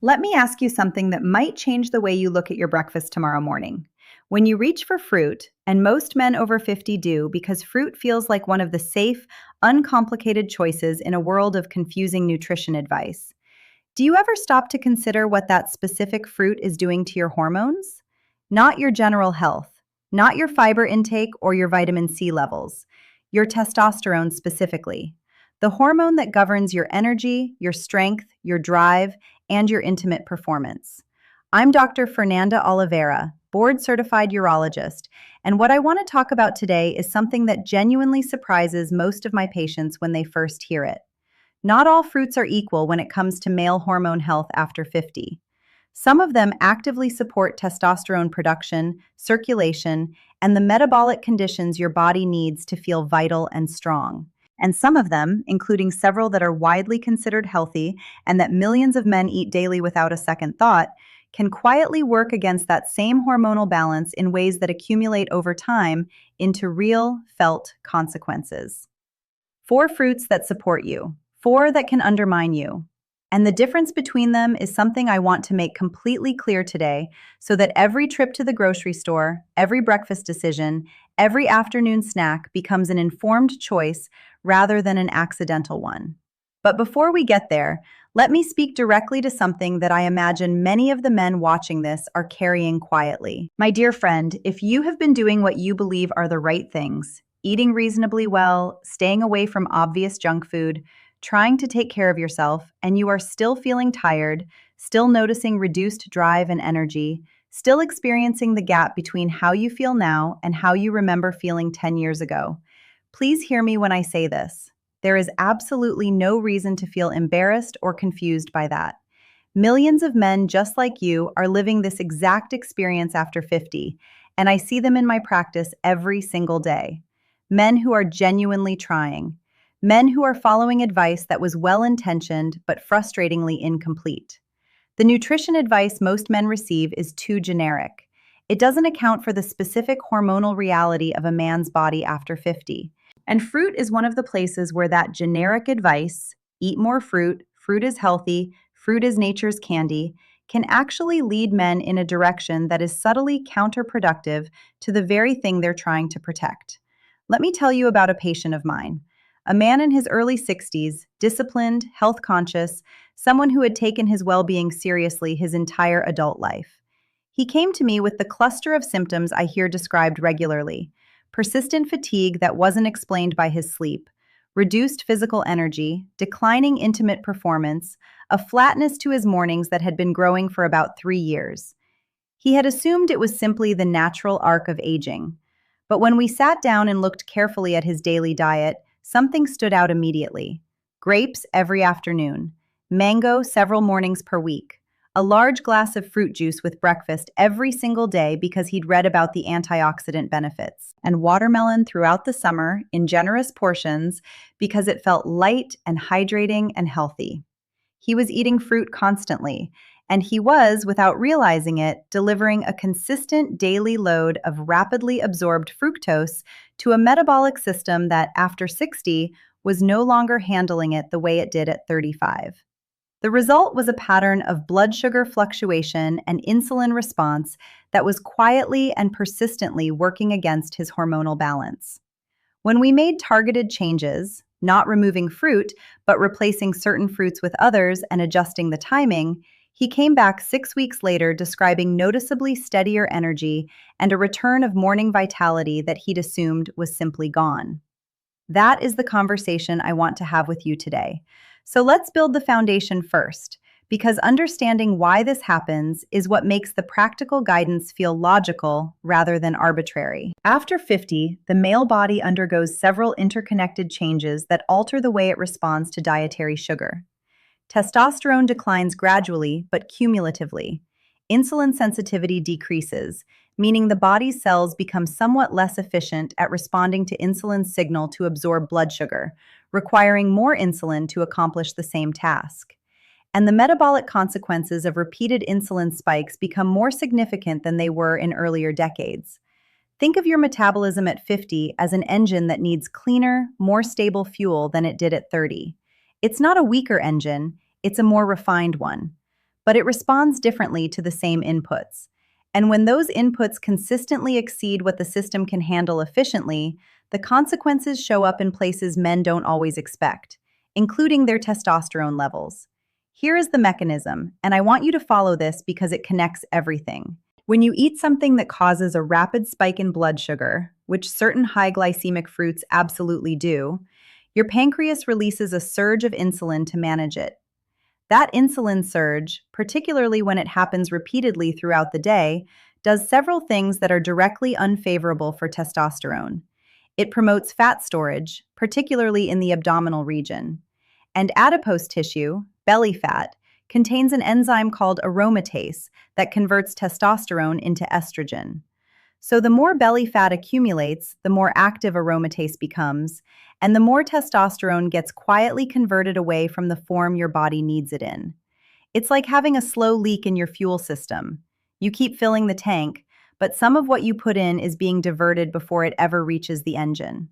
Let me ask you something that might change the way you look at your breakfast tomorrow morning. When you reach for fruit, and most men over 50 do because fruit feels like one of the safe, uncomplicated choices in a world of confusing nutrition advice, do you ever stop to consider what that specific fruit is doing to your hormones? Not your general health, not your fiber intake or your vitamin C levels, your testosterone specifically. The hormone that governs your energy, your strength, your drive, and your intimate performance. I'm Dr. Fernanda Oliveira, board certified urologist, and what I want to talk about today is something that genuinely surprises most of my patients when they first hear it. Not all fruits are equal when it comes to male hormone health after 50. Some of them actively support testosterone production, circulation, and the metabolic conditions your body needs to feel vital and strong. And some of them, including several that are widely considered healthy and that millions of men eat daily without a second thought, can quietly work against that same hormonal balance in ways that accumulate over time into real, felt consequences. Four fruits that support you, four that can undermine you. And the difference between them is something I want to make completely clear today so that every trip to the grocery store, every breakfast decision, every afternoon snack becomes an informed choice rather than an accidental one. But before we get there, let me speak directly to something that I imagine many of the men watching this are carrying quietly. My dear friend, if you have been doing what you believe are the right things, eating reasonably well, staying away from obvious junk food, trying to take care of yourself, and you are still feeling tired, still noticing reduced drive and energy, still experiencing the gap between how you feel now and how you remember feeling 10 years ago, please hear me when I say this. There is absolutely no reason to feel embarrassed or confused by that. Millions of men just like you are living this exact experience after 50, and I see them in my practice every single day. Men who are genuinely trying. Men who are following advice that was well-intentioned but frustratingly incomplete. The nutrition advice most men receive is too generic. It doesn't account for the specific hormonal reality of a man's body after 50. And fruit is one of the places where that generic advice, eat more fruit, fruit is healthy, fruit is nature's candy, can actually lead men in a direction that is subtly counterproductive to the very thing they're trying to protect. Let me tell you about a patient of mine. A man in his early 60s, disciplined, health conscious, someone who had taken his well-being seriously his entire adult life. He came to me with the cluster of symptoms I hear described regularly: persistent fatigue that wasn't explained by his sleep, reduced physical energy, declining intimate performance, a flatness to his mornings that had been growing for about 3 years. He had assumed it was simply the natural arc of aging. But when we sat down and looked carefully at his daily diet, something stood out immediately. Grapes every afternoon, mango several mornings per week, a large glass of fruit juice with breakfast every single day because he'd read about the antioxidant benefits, and watermelon throughout the summer in generous portions because it felt light and hydrating and healthy. He was eating fruit constantly, and he was, without realizing it, delivering a consistent daily load of rapidly absorbed fructose to a metabolic system that, after 60, was no longer handling it the way it did at 35. The result was a pattern of blood sugar fluctuation and insulin response that was quietly and persistently working against his hormonal balance. When we made targeted changes, not removing fruit, but replacing certain fruits with others and adjusting the timing, he came back 6 weeks later describing noticeably steadier energy and a return of morning vitality that he'd assumed was simply gone. That is the conversation I want to have with you today. So let's build the foundation first, because understanding why this happens is what makes the practical guidance feel logical rather than arbitrary. After 50, the male body undergoes several interconnected changes that alter the way it responds to dietary sugar. Testosterone declines gradually but cumulatively. Insulin sensitivity decreases, meaning the body's cells become somewhat less efficient at responding to insulin's signal to absorb blood sugar, requiring more insulin to accomplish the same task. And the metabolic consequences of repeated insulin spikes become more significant than they were in earlier decades. Think of your metabolism at 50 as an engine that needs cleaner, more stable fuel than it did at 30. It's not a weaker engine, it's a more refined one. but it responds differently to the same inputs. And when those inputs consistently exceed what the system can handle efficiently, the consequences show up in places men don't always expect, including their testosterone levels. Here is the mechanism, and I want you to follow this because it connects everything. When you eat something that causes a rapid spike in blood sugar, which certain high glycemic fruits absolutely do, your pancreas releases a surge of insulin to manage it. That insulin surge, particularly when it happens repeatedly throughout the day, does several things that are directly unfavorable for testosterone. It promotes fat storage, particularly in the abdominal region. And adipose tissue, belly fat, contains an enzyme called aromatase that converts testosterone into estrogen. So the more belly fat accumulates, the more active aromatase becomes, and the more testosterone gets quietly converted away from the form your body needs it in. It's like having a slow leak in your fuel system. You keep filling the tank, but some of what you put in is being diverted before it ever reaches the engine.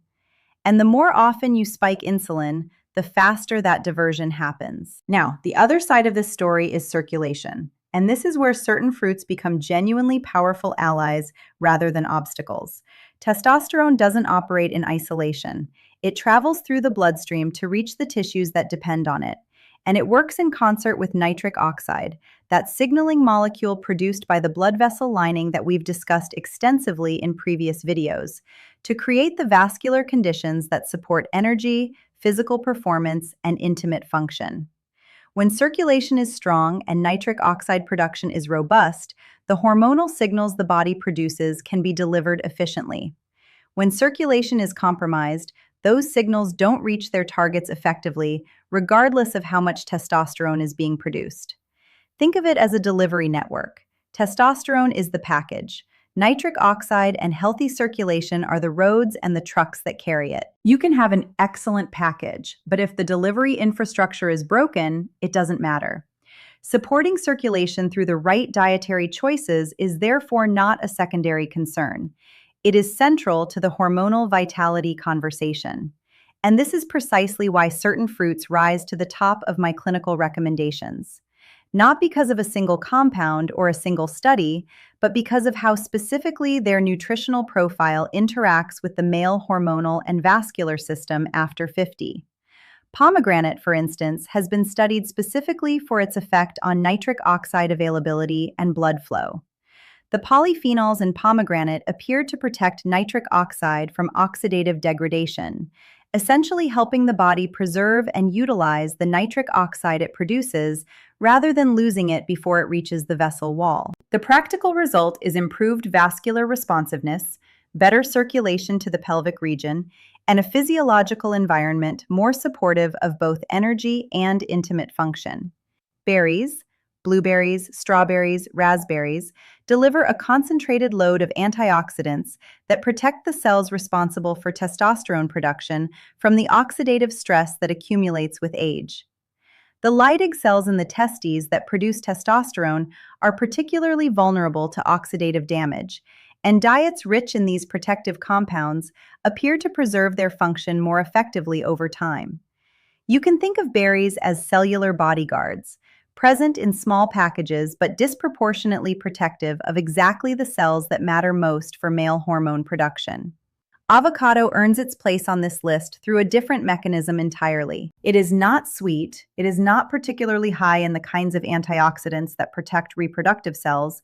And the more often you spike insulin, the faster that diversion happens. Now, the other side of this story is circulation. And this is where certain fruits become genuinely powerful allies rather than obstacles. Testosterone doesn't operate in isolation. It travels through the bloodstream to reach the tissues that depend on it. And it works in concert with nitric oxide, that signaling molecule produced by the blood vessel lining that we've discussed extensively in previous videos, to create the vascular conditions that support energy, physical performance, and intimate function. When circulation is strong and nitric oxide production is robust, the hormonal signals the body produces can be delivered efficiently. When circulation is compromised, those signals don't reach their targets effectively, regardless of how much testosterone is being produced. Think of it as a delivery network. Testosterone is the package. Nitric oxide and healthy circulation are the roads and the trucks that carry it. You can have an excellent package, but if the delivery infrastructure is broken, it doesn't matter. Supporting circulation through the right dietary choices is therefore not a secondary concern. It is central to the hormonal vitality conversation. And this is precisely why certain fruits rise to the top of my clinical recommendations. Not because of a single compound or a single study, but because of how specifically their nutritional profile interacts with the male hormonal and vascular system after 50. Pomegranate, for instance, has been studied specifically for its effect on nitric oxide availability and blood flow. The polyphenols in pomegranate appear to protect nitric oxide from oxidative degradation, essentially helping the body preserve and utilize the nitric oxide it produces rather than losing it before it reaches the vessel wall. The practical result is improved vascular responsiveness, better circulation to the pelvic region, and a physiological environment more supportive of both energy and intimate function. Berries, blueberries, strawberries, raspberries, deliver a concentrated load of antioxidants that protect the cells responsible for testosterone production from the oxidative stress that accumulates with age. The Leydig cells in the testes that produce testosterone are particularly vulnerable to oxidative damage, and diets rich in these protective compounds appear to preserve their function more effectively over time. You can think of berries as cellular bodyguards, present in small packages but disproportionately protective of exactly the cells that matter most for male hormone production. Avocado earns its place on this list through a different mechanism entirely. It is not sweet, it is not particularly high in the kinds of antioxidants that protect reproductive cells,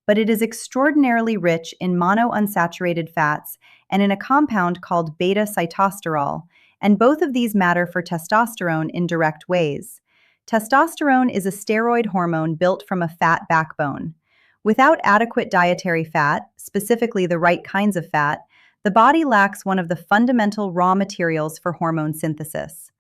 but it is extraordinarily rich in monounsaturated fats and in a compound called beta-sitosterol, and both of these matter for testosterone in direct ways. Testosterone is a steroid hormone built from a fat backbone. Without adequate dietary fat, specifically the right kinds of fat, the body lacks one of the fundamental raw materials for hormone synthesis.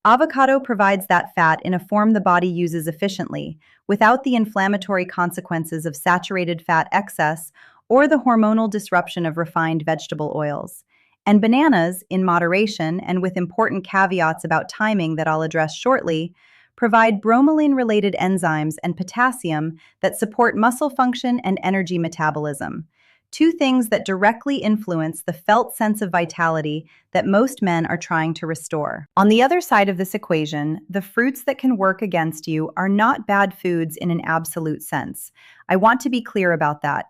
Avocado provides that fat in a form the body uses efficiently, without the inflammatory consequences of saturated fat excess or the hormonal disruption of refined vegetable oils. And bananas, in moderation and with important caveats about timing that I'll address shortly, provide bromelain-related enzymes and potassium that support muscle function and energy metabolism. two things that directly influence the felt sense of vitality that most men are trying to restore. On the other side of this equation, the fruits that can work against you are not bad foods in an absolute sense. I want to be clear about that.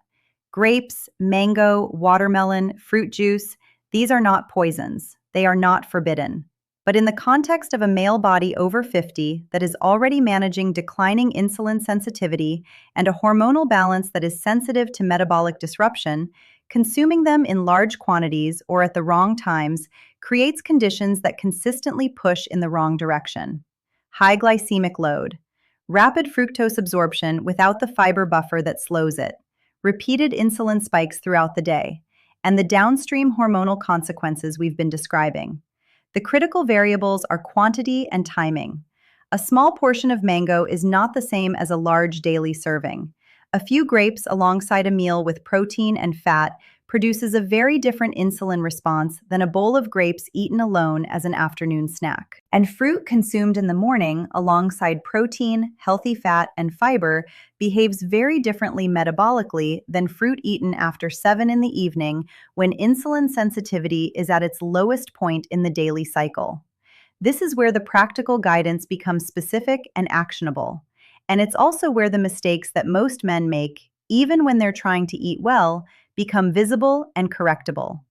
Grapes, mango, watermelon, fruit juice, these are not poisons. They are not forbidden. But in the context of a male body over 50 that is already managing declining insulin sensitivity and a hormonal balance that is sensitive to metabolic disruption, consuming them in large quantities or at the wrong times creates conditions that consistently push in the wrong direction. High glycemic load, rapid fructose absorption without the fiber buffer that slows it, repeated insulin spikes throughout the day, and the downstream hormonal consequences we've been describing. The critical variables are quantity and timing. A small portion of mango is not the same as a large daily serving. A few grapes alongside a meal with protein and fat produces a very different insulin response than a bowl of grapes eaten alone as an afternoon snack. And fruit consumed in the morning alongside protein, healthy fat, and fiber behaves very differently metabolically than fruit eaten after 7 in the evening when insulin sensitivity is at its lowest point in the daily cycle. This is where the practical guidance becomes specific and actionable. And it's also where the mistakes that most men make, even when they're trying to eat well, become visible and correctable.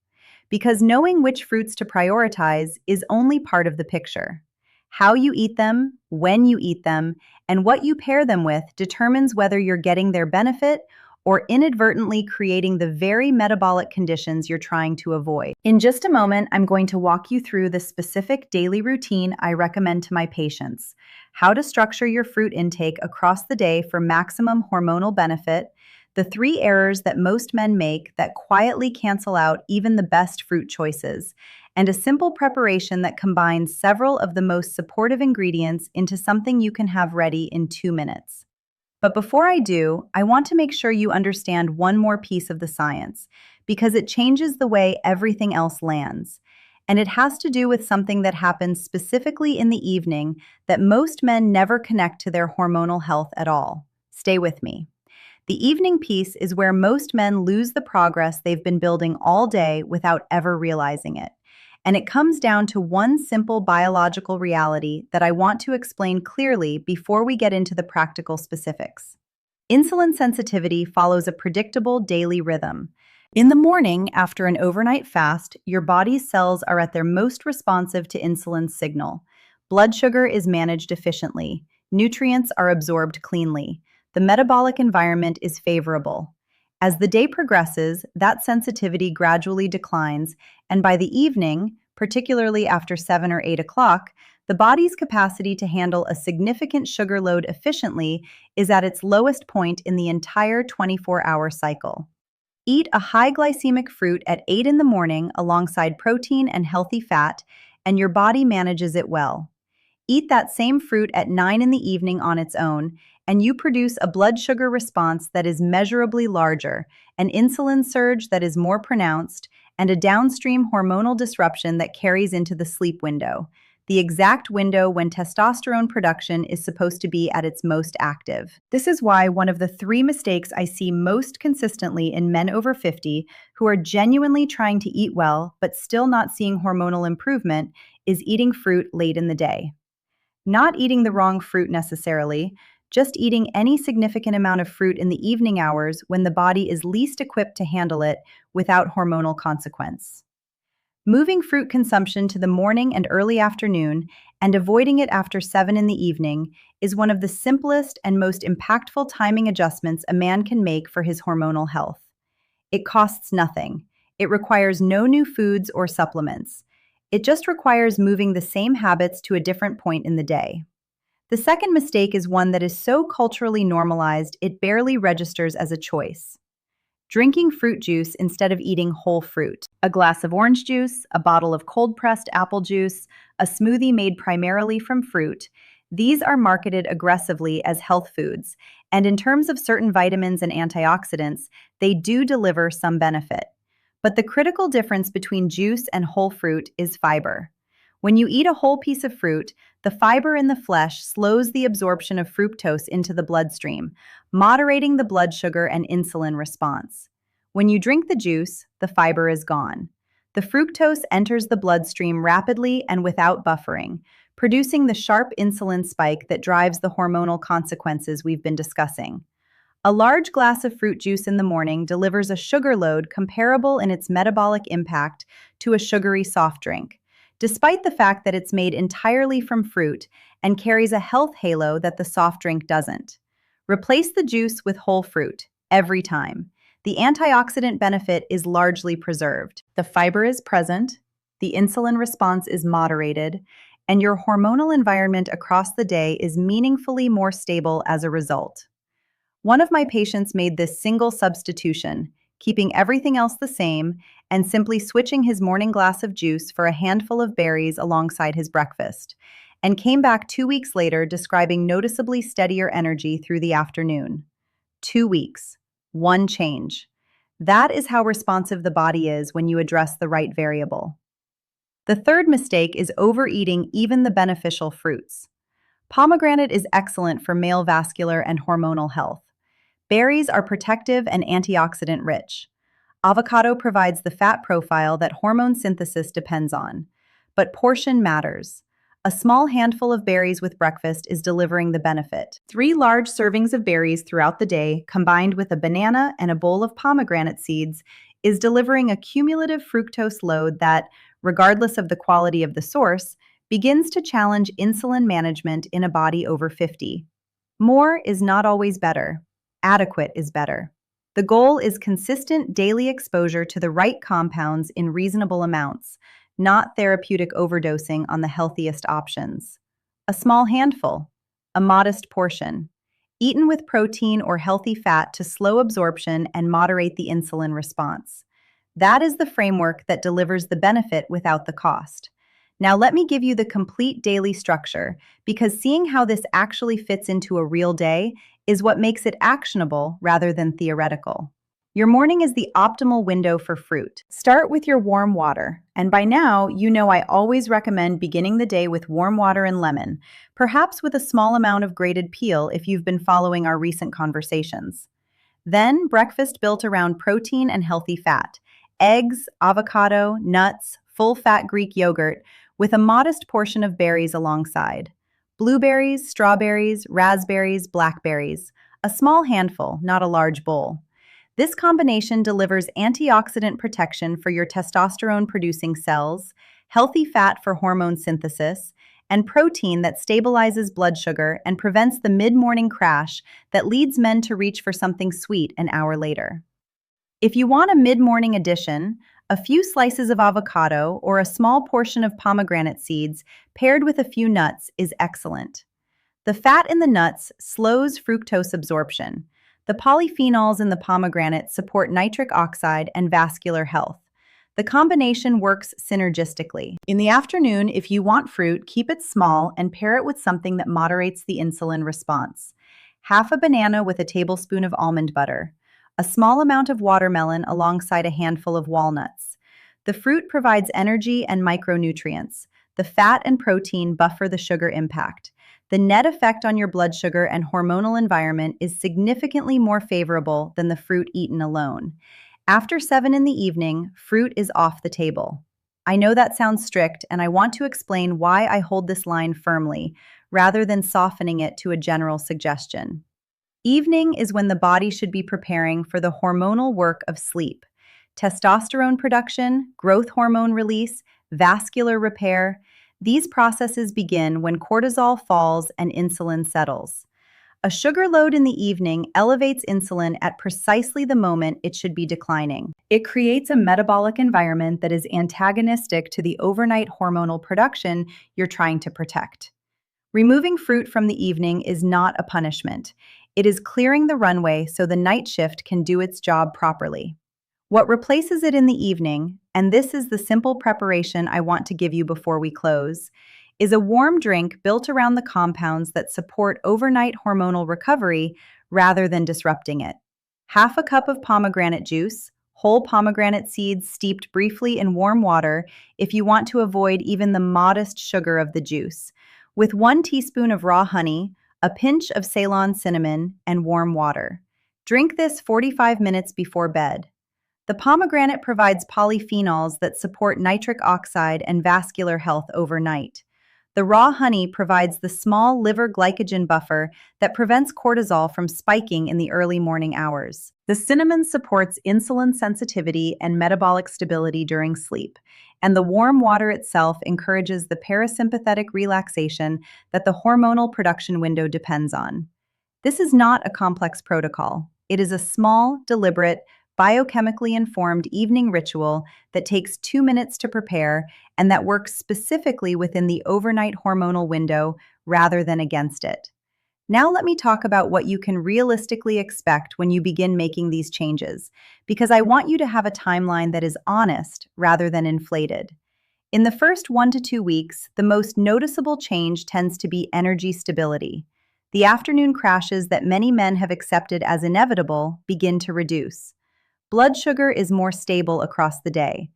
Because knowing which fruits to prioritize is only part of the picture. How you eat them, when you eat them, and what you pair them with determines whether you're getting their benefit or inadvertently creating the very metabolic conditions you're trying to avoid. In just a moment, I'm going to walk you through the specific daily routine I recommend to my patients, how to structure your fruit intake across the day for maximum hormonal benefit, the 3 errors that most men make that quietly cancel out even the best fruit choices, and a simple preparation that combines several of the most supportive ingredients into something you can have ready in 2 minutes. But before I do, I want to make sure you understand one more piece of the science, because it changes the way everything else lands. And it has to do with something that happens specifically in the evening that most men never connect to their hormonal health at all. Stay with me. The evening piece is where most men lose the progress they've been building all day without ever realizing it. And it comes down to one simple biological reality that I want to explain clearly before we get into the practical specifics. Insulin sensitivity follows a predictable daily rhythm. In the morning, after an overnight fast, your body's cells are at their most responsive to insulin's signal. Blood sugar is managed efficiently. Nutrients are absorbed cleanly. The metabolic environment is favorable. As the day progresses, that sensitivity gradually declines, and by the evening, particularly after 7 or 8 o'clock, the body's capacity to handle a significant sugar load efficiently is at its lowest point in the entire 24-hour cycle. Eat a high glycemic fruit at 8 in the morning alongside protein and healthy fat, and your body manages it well. Eat that same fruit at 9 in the evening on its own, and you produce a blood sugar response that is measurably larger, an insulin surge that is more pronounced, and a downstream hormonal disruption that carries into the sleep window, the exact window when testosterone production is supposed to be at its most active. This is why one of the 3 mistakes I see most consistently in men over 50 who are genuinely trying to eat well but still not seeing hormonal improvement is eating fruit late in the day. Not eating the wrong fruit necessarily, just eating any significant amount of fruit in the evening hours when the body is least equipped to handle it without hormonal consequence. Moving fruit consumption to the morning and early afternoon and avoiding it after 7 in the evening is one of the simplest and most impactful timing adjustments a man can make for his hormonal health. It costs nothing. It requires no new foods or supplements. It just requires moving the same habits to a different point in the day. The second mistake is one that is so culturally normalized it barely registers as a choice. Drinking fruit juice instead of eating whole fruit. A glass of orange juice, a bottle of cold-pressed apple juice, a smoothie made primarily from fruit. These are marketed aggressively as health foods, and in terms of certain vitamins and antioxidants, they do deliver some benefit. But the critical difference between juice and whole fruit is fiber. When you eat a whole piece of fruit, the fiber in the flesh slows the absorption of fructose into the bloodstream, moderating the blood sugar and insulin response. When you drink the juice, the fiber is gone. The fructose enters the bloodstream rapidly and without buffering, producing the sharp insulin spike that drives the hormonal consequences we've been discussing. A large glass of fruit juice in the morning delivers a sugar load comparable in its metabolic impact to a sugary soft drink, despite the fact that it's made entirely from fruit and carries a health halo that the soft drink doesn't. Replace the juice with whole fruit, every time. The antioxidant benefit is largely preserved. The fiber is present, the insulin response is moderated, and your hormonal environment across the day is meaningfully more stable as a result. One of my patients made this single substitution, keeping everything else the same and simply switching his morning glass of juice for a handful of berries alongside his breakfast, and came back 2 weeks later describing noticeably steadier energy through the afternoon. 2 weeks. One change. That is how responsive the body is when you address the right variable. The third mistake is overeating even the beneficial fruits. Pomegranate is excellent for male vascular and hormonal health. Berries are protective and antioxidant rich. Avocado provides the fat profile that hormone synthesis depends on. But portion matters. A small handful of berries with breakfast is delivering the benefit. 3 large servings of berries throughout the day, combined with a banana and a bowl of pomegranate seeds, is delivering a cumulative fructose load that, regardless of the quality of the source, begins to challenge insulin management in a body over 50. More is not always better. Adequate is better. The goal is consistent daily exposure to the right compounds in reasonable amounts, not therapeutic overdosing on the healthiest options. A small handful, a modest portion, eaten with protein or healthy fat to slow absorption and moderate the insulin response. That is the framework that delivers the benefit without the cost. Now let me give you the complete daily structure, because seeing how this actually fits into a real day is what makes it actionable rather than theoretical. Your morning is the optimal window for fruit. Start with your warm water, and by now, you know I always recommend beginning the day with warm water and lemon, perhaps with a small amount of grated peel if you've been following our recent conversations. Then, breakfast built around protein and healthy fat, eggs, avocado, nuts, full-fat Greek yogurt, with a modest portion of berries alongside. Blueberries, strawberries, raspberries, blackberries, a small handful, not a large bowl. This combination delivers antioxidant protection for your testosterone-producing cells, healthy fat for hormone synthesis, and protein that stabilizes blood sugar and prevents the mid-morning crash that leads men to reach for something sweet an hour later. If you want a mid-morning addition, a few slices of avocado or a small portion of pomegranate seeds paired with a few nuts is excellent. The fat in the nuts slows fructose absorption. The polyphenols in the pomegranate support nitric oxide and vascular health. The combination works synergistically. In the afternoon, if you want fruit, keep it small and pair it with something that moderates the insulin response. Half a banana with a tablespoon of almond butter. A small amount of watermelon alongside a handful of walnuts. The fruit provides energy and micronutrients. The fat and protein buffer the sugar impact. The net effect on your blood sugar and hormonal environment is significantly more favorable than the fruit eaten alone. After 7 in the evening, fruit is off the table. I know that sounds strict, and I want to explain why I hold this line firmly, rather than softening it to a general suggestion. Evening is when the body should be preparing for the hormonal work of sleep. Testosterone production, growth hormone release, vascular repair. These processes begin when cortisol falls and insulin settles. A sugar load in the evening elevates insulin at precisely the moment it should be declining. It creates a metabolic environment that is antagonistic to the overnight hormonal production you're trying to protect. Removing fruit from the evening is not a punishment. It is clearing the runway so the night shift can do its job properly. What replaces it in the evening, and this is the simple preparation I want to give you before we close, is a warm drink built around the compounds that support overnight hormonal recovery rather than disrupting it. Half a cup of pomegranate juice, whole pomegranate seeds steeped briefly in warm water if you want to avoid even the modest sugar of the juice, with 1 teaspoon of raw honey, a pinch of Ceylon cinnamon, and warm water. Drink this 45 minutes before bed. The pomegranate provides polyphenols that support nitric oxide and vascular health overnight. The raw honey provides the small liver glycogen buffer that prevents cortisol from spiking in the early morning hours. The cinnamon supports insulin sensitivity and metabolic stability during sleep, and the warm water itself encourages the parasympathetic relaxation that the hormonal production window depends on. This is not a complex protocol. It is a small, deliberate, biochemically informed evening ritual that takes 2 minutes to prepare and that works specifically within the overnight hormonal window rather than against it. Now, let me talk about what you can realistically expect when you begin making these changes, because I want you to have a timeline that is honest rather than inflated. In the first 1 to 2 weeks, the most noticeable change tends to be energy stability. The afternoon crashes that many men have accepted as inevitable begin to reduce. Blood sugar is more stable across the day.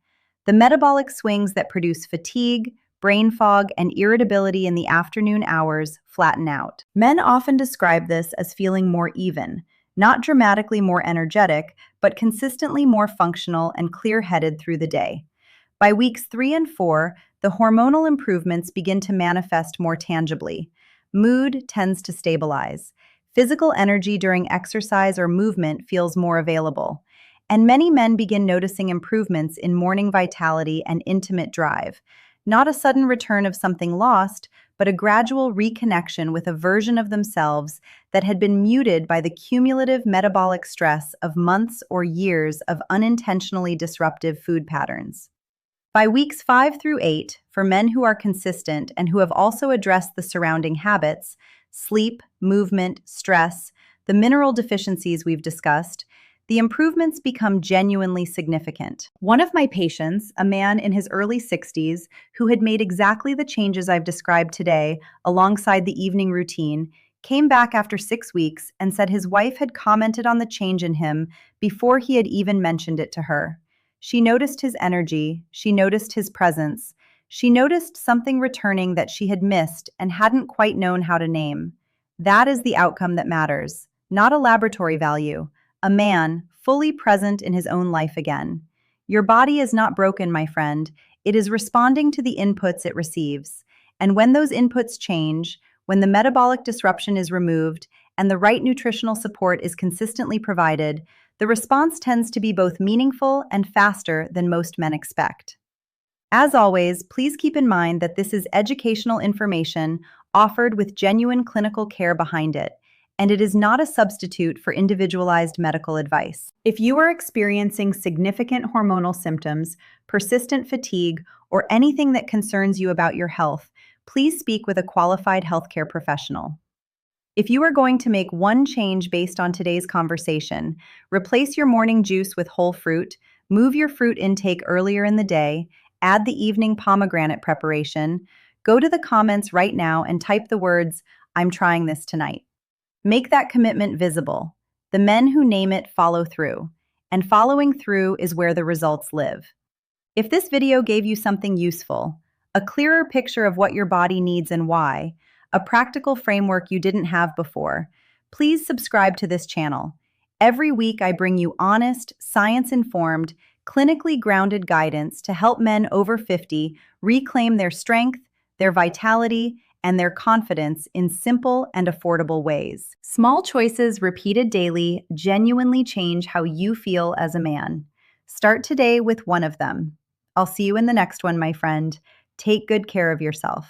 The metabolic swings that produce fatigue, brain fog, and irritability in the afternoon hours flatten out. Men often describe this as feeling more even, not dramatically more energetic, but consistently more functional and clear-headed through the day. By weeks 3 and 4, the hormonal improvements begin to manifest more tangibly. Mood tends to stabilize. Physical energy during exercise or movement feels more available. And many men begin noticing improvements in morning vitality and intimate drive. Not a sudden return of something lost, but a gradual reconnection with a version of themselves that had been muted by the cumulative metabolic stress of months or years of unintentionally disruptive food patterns. By weeks 5 through 8, for men who are consistent and who have also addressed the surrounding habits, sleep, movement, stress, the mineral deficiencies we've discussed, the improvements become genuinely significant. One of my patients, a man in his early 60s, who had made exactly the changes I've described today alongside the evening routine, came back after 6 weeks and said his wife had commented on the change in him before he had even mentioned it to her. She noticed his energy, she noticed his presence, she noticed something returning that she had missed and hadn't quite known how to name. That is the outcome that matters, not a laboratory value. A man fully present in his own life again. Your body is not broken, my friend. It is responding to the inputs it receives. And when those inputs change, when the metabolic disruption is removed and the right nutritional support is consistently provided, the response tends to be both meaningful and faster than most men expect. As always, please keep in mind that this is educational information offered with genuine clinical care behind it, and it is not a substitute for individualized medical advice. If you are experiencing significant hormonal symptoms, persistent fatigue, or anything that concerns you about your health, please speak with a qualified healthcare professional. If you are going to make one change based on today's conversation, replace your morning juice with whole fruit, move your fruit intake earlier in the day, add the evening pomegranate preparation, go to the comments right now and type the words, "I'm trying this tonight." Make that commitment visible. The men who name it follow through, and following through is where the results live. If this video gave you something useful, a clearer picture of what your body needs and why, a practical framework you didn't have before, please subscribe to this channel. Every week I bring you honest, science-informed, clinically grounded guidance to help men over 50 reclaim their strength, their vitality, and their confidence in simple and affordable ways. Small choices repeated daily genuinely change how you feel as a man. Start today with one of them. I'll see you in the next one, my friend. Take good care of yourself.